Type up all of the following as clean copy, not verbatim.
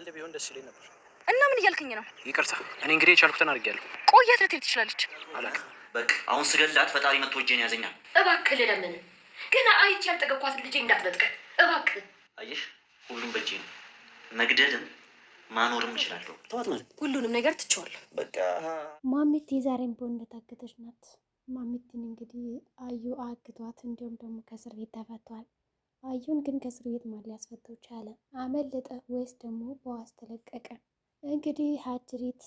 አንድ ቢሆን ደስ ይለኝ ነበር። እና ምን እያልከኝ ነው? ይቅርታ፣ እኔ እንግዲህ የቻልኩትን አድርጌያለሁ። ቆያት ልትሄድ ትችላለች። አላውቅም። በቃ አሁን ስገላት ፈጣሪ መጥቶ እጄን ያዘኛል። እባክህ ልለምን፣ ግን አይቼ ያልጠገኳትን ልጄ እንዳትነጥቀ እባክህ። አየሽ፣ ሁሉም በእጄ ነው። መግደልም ማኖርም እችላለሁ። ተዋት ማለት ሁሉንም ነገር ትችዋለሁ። በቃ ማሚቲ ዛሬም ቢሆን እንደታገተች ናት። ማሚቲን እንግዲህ አዩ አግቷት እንዲሁም ደግሞ ከእስር ቤት ተፈቷል። አዩን ግን ከእስር ቤት ማን ሊያስፈታው ቻለ? አመለጠ ወይስ ደግሞ በዋስ ተለቀቀ? እንግዲህ ሀጅሪት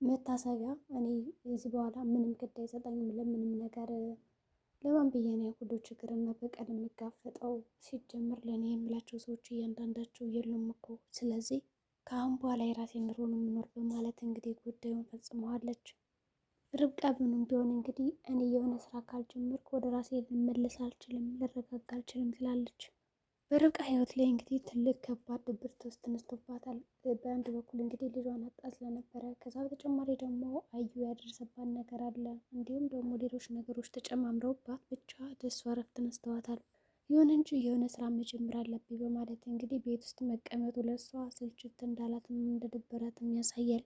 መታሰቢያ እኔ እዚህ በኋላ ምንም ግድ አይሰጠኝም ለምንም ነገር ለማን ብዬ ነው ሁሉ ችግርና በቀል የምጋፈጠው? ሲጀምር ለእኔ የምላቸው ሰዎች እያንዳንዳቸው የሉም እኮ። ስለዚህ ከአሁን በኋላ የራሴን ኑሮ ነው የምኖር በማለት እንግዲህ ጉዳዩን ፈጽመዋለች። ርብቃ ምንም ቢሆን እንግዲህ እኔ የሆነ ስራ ካልጀመርኩ ወደ ራሴ ልመለስ አልችልም፣ ልረጋጋ አልችልም ትላለች። በርብቃ ህይወት ላይ እንግዲህ ትልቅ ከባድ ድብርት ውስጥ ተነስቶባታል። በአንድ በኩል እንግዲህ ልጇን አጣ ስለነበረ፣ ከዛ በተጨማሪ ደግሞ አዩ ያደረሰባት ነገር አለ። እንዲሁም ደግሞ ሌሎች ነገሮች ተጨማምረውባት ብቻ ደሷ ረፍት ተነስተዋታል። ይሁን እንጂ የሆነ ስራ መጀመር አለብኝ በማለት እንግዲህ ቤት ውስጥ መቀመጡ ለሷ ስልችት እንዳላትም እንደደበራትም ያሳያል።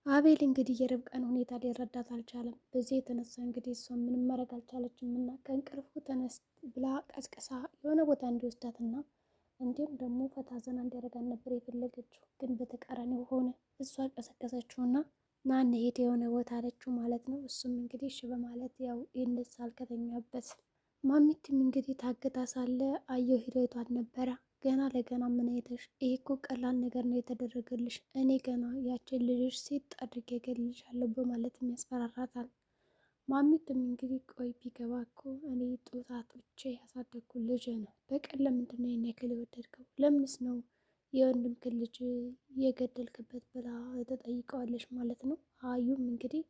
አቤል እንግዲህ የርብቃን ሁኔታ ሊረዳት አልቻለም። በዚህ የተነሳ እንግዲህ እሷ ምንም ማድረግ አልቻለችም እና ከእንቅልፉ ተነስ ብላ ቀስቅሳ የሆነ ቦታ እንዲወስዳትና እንዲሁም ደግሞ ፈታ ዘና እንዲያደርጋት ነበር የፈለገችው። ግን በተቃራኒው ሆነ። እሷ ቀሰቀሰችውና ና እንሂድ የሆነ ቦታ አለችው ማለት ነው። እሱም እንግዲህ እሺ በማለት ያው ይነሳል ከተኛበት። ማሚትም እንግዲህ ታግታ ሳለ አየሁ ሂደቷን ነበረ። ገና ለገና ምን አይተሽ? ይሄ እኮ ቀላል ነገር ነው የተደረገልሽ። እኔ ገና ያችን ልጅሽ ሴት አድርጌ እገልሻለሁ በማለትም ያስፈራራታል። ማሚትም እንግዲህ ቆይ ቢገባ እኮ እኔ ጡት አጥብቼ ያሳደግኩ ልጅ ነው። በቀን ለምንድን ነው ያክል የወደድከው? ለምንስ ነው የወንድምክን ልጅ የገደልክበት ብላ ተጠይቀዋለች ማለት ነው። አዩም እንግዲህ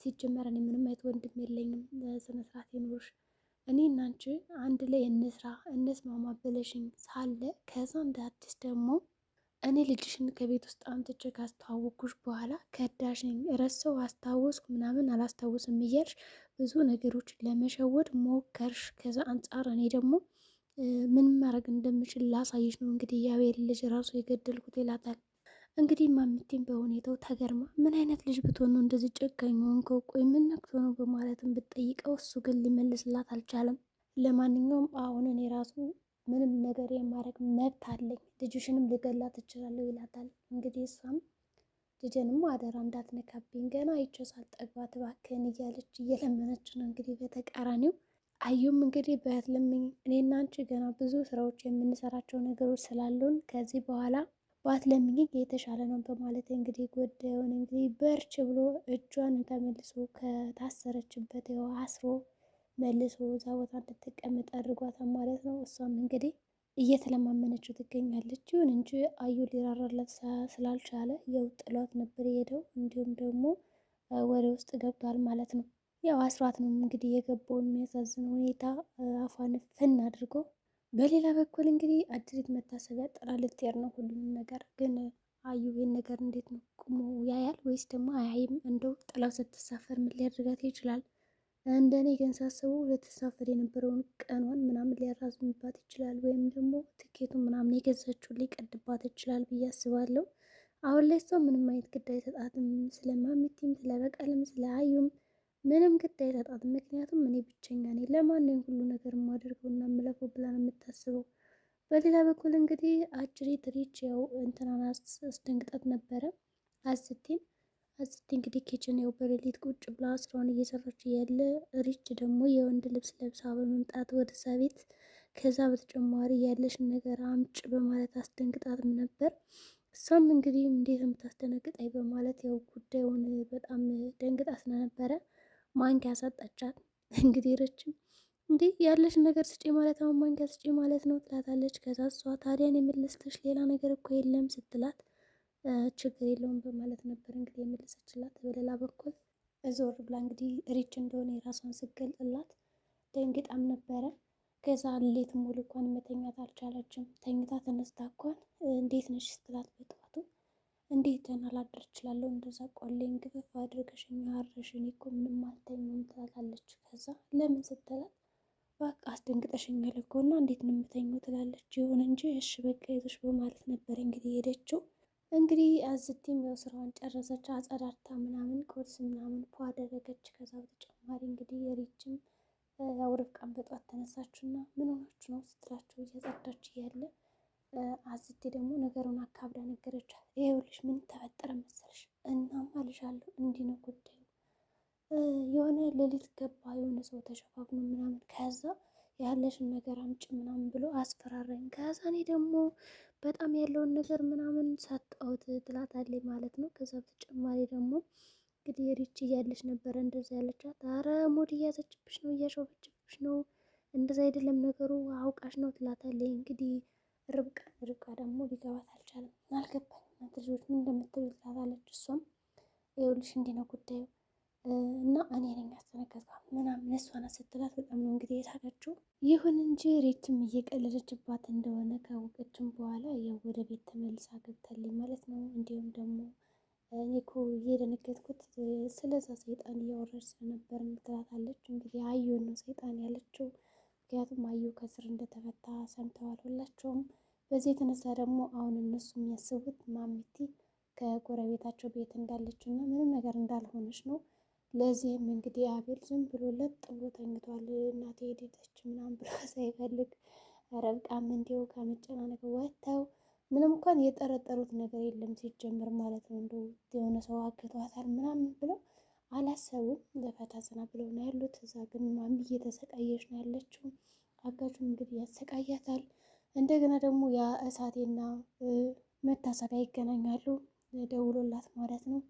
ሲጀመር እኔ ምንም አይነት ወንድም የለኝም፣ ስነስርዓት ይኑርሽ፣ እኔ እና አንቺ አንድ ላይ እንስራ እንስማማ ብለሽኝ ሳለ ከዛ እንደ አዲስ ደግሞ እኔ ልጅሽን ከቤት ውስጥ አምጥቼ ካስተዋወቅኩሽ በኋላ ከዳሽኝ፣ ረሰው አስታወስኩ ምናምን አላስታወስም እያልሽ ብዙ ነገሮችን ለመሸወድ ሞከርሽ። ከዛ አንጻር እኔ ደግሞ ምን ማድረግ እንደምችል ላሳይሽ ነው እንግዲህ የአቤል ልጅ ራሱ የገደልኩት ይላታል። እንግዲህ ማሚቴም በሁኔታው ተገርማ ምን አይነት ልጅ ብትሆን ነው እንደዚህ ጨካኝ ሆንከው? ቆይ ምን ነክቶ ነው በማለትም ብትጠይቀው እሱ ግን ሊመልስላት አልቻለም። ለማንኛውም አሁን እኔ ራሱ ምንም ነገር የማድረግ መብት አለኝ፣ ልጅሽንም ልገላት እችላለሁ ይላታል። እንግዲህ እሷም ልጅንም አደራ እንዳትነካብኝ ገና አይቼ ሳልጠግባት እባክህን እያለች እየለመነች ነው። እንግዲህ በተቃራኒው አዩም እንግዲህ በእህት ለምኝ እኔና አንቺ ገና ብዙ ስራዎች የምንሰራቸው ነገሮች ስላሉን ከዚህ በኋላ ባትለምኚኝ የተሻለ ነው በማለት እንግዲህ ጉዳዩን እንግዲህ በርች ብሎ እጇን ተመልሶ ከታሰረችበት ያው አስሮ መልሶ እዛ ቦታ እንድትቀመጥ አድርጓታል ማለት ነው። እሷም እንግዲህ እየተለማመነችው ትገኛለች። ይሁን እንጂ አዩ ሊራራላት ስላልቻለ ያው ጥሏት ነበር የሄደው። እንዲሁም ደግሞ ወደ ውስጥ ገብቷል ማለት ነው። ያው አስሯት ነው እንግዲህ የገባው የሚያሳዝን ሁኔታ አፏን ፍን አድርጎ። በሌላ በኩል እንግዲህ አጅሪት መታሰቢያ ጥላ ልትሄድ ነው። ሁሉንም ነገር ግን አዩ ይህን ነገር እንዴት ነው ቁሞ ያያል ወይስ ደግሞ አያይም? እንደው ጥላው ስትሳፈር ምን ሊያደርጋት ይችላል? እንደኔ ግን ሳስበው ልትሳፈር የነበረውን ቀኗን ምናምን ሊያራዝምባት ይችላል፣ ወይም ደግሞ ትኬቱን ምናምን የገዛችውን ሊቀድባት ይችላል ብዬ አስባለሁ። አሁን ላይ ሰው ምንም አይነት ግድ አይሰጣትም። ስለ ማሚቲም ስለ በቀልም ስለ አዩም ምንም ግድ አይሰጣትም። ምክንያቱም እኔ ብቸኛ ነኝ፣ ለማንም ሁሉ ነገር የማደርገው እና የምለፈው ብላ ነው የምታስበው። በሌላ በኩል እንግዲህ አጅሪት ሪች ያው እንትናን አስደንግጣት ነበረ። አዝቴን እንግዲህ ኪችን ያው በሌሊት ቁጭ ብላ ስራውን እየሰራች ያለ ሪች ደግሞ የወንድ ልብስ ለብሳ በመምጣት ወደዛ ቤት ከዛ በተጨማሪ ያለሽን ነገር አምጭ በማለት አስደንግጣትም ነበር። እሷም እንግዲህ እንዴት የምታስደነግጣኝ በማለት ያው ጉዳዩን በጣም ደንግጣ ስለነበረ ማንኪያ ሰጠቻት። እንግዲህ ረችም እንዴ ያለሽ ነገር ስጪ ማለት አሁን ማንኪያ ስጪ ማለት ነው ትላታለች። ከዛ እሷ ታዲያን የመለስተሽ ሌላ ነገር እኮ የለም ስትላት ችግር የለውም በማለት ነበር እንግዲህ የመለሰችላት። በሌላ በኩል ዞር ብላ እንግዲህ ሪች እንደሆነ የራሷን ስገልጥላት ደንግጣም ነበረ። ከዛ ሌት ሙሉ እንኳን መተኛት አልቻለችም። ተኝታ ተነስታ እንኳን እንዴት ነሽ ስትላት በጠዋቱ እንዴት ደህና ላድር እችላለሁ እንደዛ ቆሌን ግፍፍ አድርገሽኝ አረሽኝ እኮ ምንም አልተኛም ትላታለች። ከዛ ለምን ስትላት በቃ አስደንግጠሽኛል እኮ እና እንዴት ነው የምተኘው ትላለች። ይሁን እንጂ እሺ በቃ ይዞሽ በማለት ነበር እንግዲህ ሄደችው። እንግዲህ አዝቲም ያው ስራዋን ጨረሰች፣ አጸዳድታ ምናምን ቁርስ ምናምን ፏ አደረገች። ከዛ በተጨማሪ እንግዲህ የሪችም ያው ርብቃን በጧት ተነሳችና ምን ሆናችሁ ነው ስትላቸው እያጸዳች እያለ አዝቴ ደግሞ ነገሩን አካብዳ ነገረቻት። ይኸውልሽ ምን ተፈጠረ መሰለሽ? እናም አልሻለሁ እንዲህ ነው ጉዳዩ። የሆነ ሌሊት ገባ የሆነ ሰው ተሸፋፍኖ ምናምን ከዛ ያለሽን ነገር አምጪ ምናምን ብሎ አስፈራራኝ። ከዛ እኔ ደግሞ በጣም ያለውን ነገር ምናምን ሰጠሁት ትላታለች ማለት ነው። ከዛ በተጨማሪ ደግሞ እንግዲህ ሪች እያለች ነበረ እንደዛ ያለቻት። አረ ሙድ እያዘችብሽ ነው፣ እያሾፈችብሽ ነው፣ እንደዛ አይደለም ነገሩ አውቃሽ ነው ትላታለች። እንግዲህ ርብቃ ደግሞ ሊገባት አልቻለም። አልገባኝ እናንተ ልጆች ምን እንደምትሉ ትላታለች። እሷም ይኸውልሽ እንዲህ ነው ጉዳዩ እና እኔ ነኝ ያስጠነቀቅኳት ምናምን እሷን ስትላት በጣም ነው እንግዲህ የሳቀችው። ይሁን እንጂ ሬትም እየቀለደችባት እንደሆነ ካወቀችም በኋላ ያው ወደ ቤት ተመልሳ ገብታለች ማለት ነው። እንዲሁም ደግሞ እኔ እኮ እየደነገጥኩት ስለዛ ሰይጣን እያወራች ስለነበር ትላታለች። እንግዲህ አዩን ነው ሰይጣን ያለችው፣ ምክንያቱም አዩ ከስር እንደተፈታ ሰምተዋል ሁላቸውም። በዚህ የተነሳ ደግሞ አሁን እነሱ የሚያስቡት ማሚቲ ከጎረቤታቸው ቤት እንዳለች እና ምንም ነገር እንዳልሆነች ነው። ለዚህም እንግዲህ አቤል ዝም ብሎ ለጥ ብሎ ተኝቷል። እናቴ ሄደች ምናምን ብሎ ሳይፈልግ ርብቃም እንዲሁ ከመጨናነቅ ወጥተው ምንም እንኳን የጠረጠሩት ነገር የለም ሲጀምር ማለት ነው። እንደው የሆነ ሰው አግቷታል ምናምን ብለው አላሰቡም። ለፈታ ዘና ብለው ነው ያሉት። እዛ ግን ማሚ እየተሰቃየች ነው ያለችው። አጋቹም እንግዲህ ያሰቃያታል። እንደገና ደግሞ ያ እሳቴና መታሰቢያ ይገናኛሉ። ደውሎላት ማለት ነው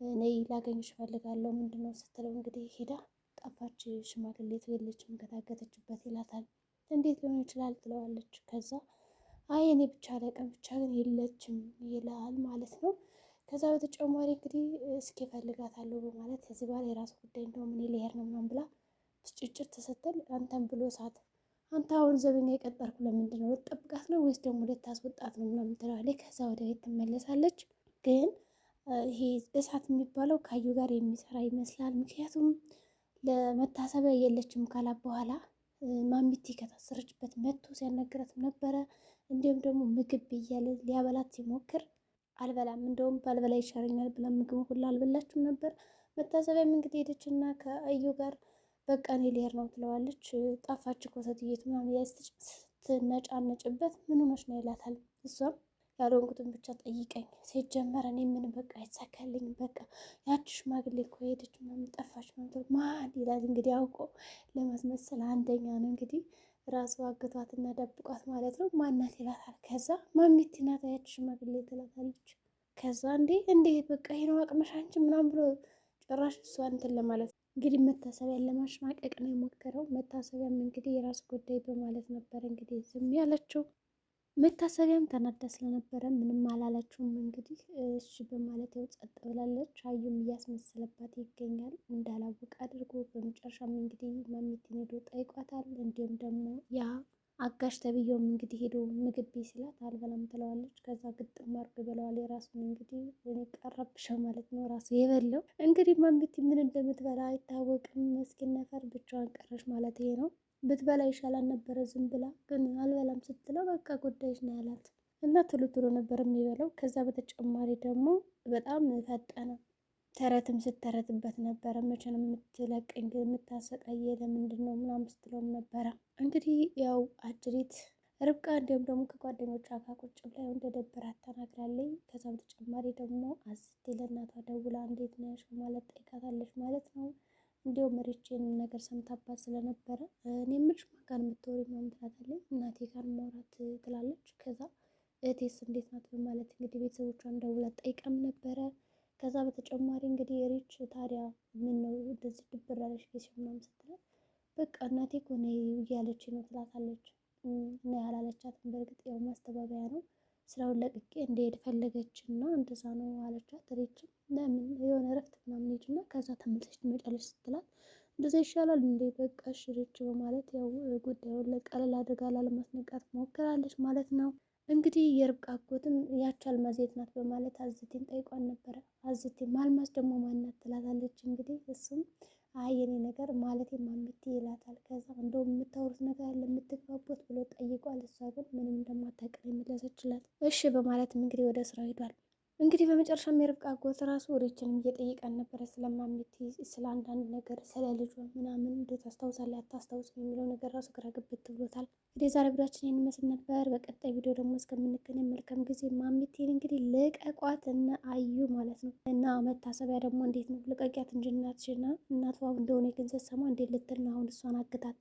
ነይ ላገኝሽ እፈልጋለሁ ምንድነው ስትለው እንግዲህ ሄዳ ጠፋች፣ ሽማግሌቱ የለችም ከታገተችበት ይላታል። እንዴት ሊሆን ይችላል ትለዋለች። ከዛ አይ እኔ ብቻ አላውቅም ብቻ ግን የለችም ይላል ማለት ነው። ከዛ በተጨማሪ እንግዲህ እስኪ እፈልጋታለሁ በማለት ከዚህ በኋላ የራሱ ጉዳይ እንደውም እኔ ልሄድ ነው ምናምን ብላ ጭጭር ተሰተል አንተን ብሎ እሳት አንተ አሁን ዘበኛ የቀጠርኩ ለምንድን ነው ልትጠብቃት ነው ወይስ ደግሞ ልታስወጣት ነው ምናምን ትላለች። ከዛ ወደ ቤት ትመለሳለች። ግን ይሄ እሳት የሚባለው ካዩ ጋር የሚሰራ ይመስላል። ምክንያቱም ለመታሰቢያ የለችም ካላት በኋላ ማሚቲ ከታሰረችበት መጥቶ ሲያናግራት ነበረ። እንዲሁም ደግሞ ምግብ እያለ ሊያበላት ሲሞክር አልበላም እንደውም ባልበላ ይሻለኛል ብላ ምግብ ሁላ አልበላችም ነበር። መታሰቢያም እንግዲህ ሄደች እና ከአዩ ጋር በቃ እኔ ልሄድ ነው ትለዋለች። ጠፋች እኮ ሴትየቱ ምናምን ስትነጫነጭበት ምን ሆነሽ ነው ይላታል። እሷም ያልሆንኩትን ብቻ ጠይቀኝ ሲጀመር እኔ ምን በቃ አይሳካልኝም በቃ ያቺ ሽማግሌ እኮ ሄደች ምናምን ጠፋች ምናምን ማን ይላል እንግዲህ አውቆ ለማስመሰል አንደኛ ነው እንግዲህ ራሱ አግቷት እና ደብቋት ማለት ነው። ማናት ይላታል። ከዛ ማሚቲ ናት ያቺ ሽማግሌ ትላታለች። ከዛ እንዴ በቃ ይሄ ነው አቅመሽ አንቺ ምናምን ብሎ ጭራሽ እሷን እንትን ለማለት እንግዲህ መታሰቢያን ለማሽማቀቅ ነው የሞከረው። መታሰቢያም እንግዲህ የራሱ ጉዳይ በማለት ነበር እንግዲህ ዝም ያለችው። መታሰቢያም ተናዳ ስለነበረ ምንም አላለችውም። እንግዲህ እሺ በማለት ያው ጸጥ ብላለች። አዩም እያስመሰለባት ይገኛል እንዳላወቅ አድርጎ። በመጨረሻም እንግዲህ ማሚቲን ሄዶ ጠይቋታል። እንዲሁም ደግሞ ያ አጋሽ ተብዬውም እንግዲህ ሄዶ ምግብ ሲላት አልበላም ትለዋለች። ከዛ ግጥም አድርጎ ይበላዋል የራሱን እንግዲህ ቀረብሸው ማለት ነው ራሱ የበለው እንግዲህ ማሚቲ ምን እንደምትበላ አይታወቅም። ምስኪን ነፈር ብቻዋን ቀረሽ ማለት ይሄ ነው። ብትበላ ይሻላል ነበረ ዝም ብላ፣ ግን አልበላም ስትለው በቃ ጉዳይሽ ነው ያላት እና ቶሎ ነበር የሚበላው። ከዛ በተጨማሪ ደግሞ በጣም ፈጠነ። ተረትም ስተረትበት ነበረ። መቼ ነው የምትለቀኝ የምታሰቃየ ለምንድን ነው ምናምን ስትለውም ነበረ። እንግዲህ ያው አጅሪት ርብቃ እንዲሁም ደግሞ ከጓደኞቿ ጋር ቁጭ ብላ እንደደበራት ተናግራለኝ። ከዛ በተጨማሪ ደግሞ አዝቴ ለእናቷ ደውላ እንዴት ነሽ ማለት ጠይቃታለች ማለት ነው። እንዲሁም ሪችን ነገር ሰምታባት ስለነበረ እኔ የምልሽ ማን ጋር የምትወሪ ምናምን ትላታለች። እናቴ ጋር ማውራት ትላለች። ከዛ እህቴስ እንዴት ናት በማለት እንግዲህ ቤተሰቦቿን ደውላ ጠይቃም ነበረ። ከዛ በተጨማሪ እንግዲህ ሪች ታዲያ ምን ነው እንደዚህ ድብር ያለሽ ጊዜ ምናምን ስትላት በቃ እናቴ እኮ ነይ እያለች ነው ትላታለች። እና ያላለቻትን በእርግጥ ያው ማስተባበያ ነው። ስራውን ለቅቄ እንደሄድ ፈለገች እና እንደዛ ነው አለቻት። ሪችም ለምን የሆነ እረፍት ምናምን ሄጅ እና ከዛ ተመልሰሽ ትመጫለች ስትላት እንደዛ ይሻላል እንዴ በቃ እሺ ሪች በማለት ያው ጉዳዩን ለቀለል አድርጋ ላለማስነቃት ሞክራለች ማለት ነው። እንግዲህ የርብቃ አጎትም ያች አልማዝ የት ናት በማለት አዝቴን ጠይቋን ነበረ። አዝቴም አልማዝ ደግሞ ማናት ትላታለች። እንግዲህ እሱም አይ የኔ ነገር ማለት ማሚቲ ይላታል። ከዛ እንደውም የምታወሩት ነገር አለ የምትግባቦት ብሎ ጠይቋል። እሷ ግን ምንም እንደማታውቅ የመለሰችላት። እሺ በማለትም እንግዲህ ወደ ስራው ሄዷል። እንግዲህ በመጨረሻም የርብቃ አጎት ራሱ ሪችንም እየጠየቀን ነበረ ስለማሚቲ ስለ አንዳንድ ነገር ስለ ልጇ ምናምን እንዴት ታስታውሳለህ አታስታውስም የሚለው ነገር ራሱ ግራ ገብት ብሎታል። እንግዲህ ዛሬ ቪዲዮአችን ይህን ይመስል ነበር። በቀጣይ ቪዲዮ ደግሞ እስከምንገናኝ መልካም ጊዜ። ማሚቴን እንግዲህ ልቀቋት እነ አዩ ማለት ነው። እና መታሰቢያ ደግሞ እንዴት ነው ልቀቂያት እንጂ እናትሽና እናቷ እንደሆነ ግን ስትሰማ እንዴት ልትል ነው አሁን እሷን አግታት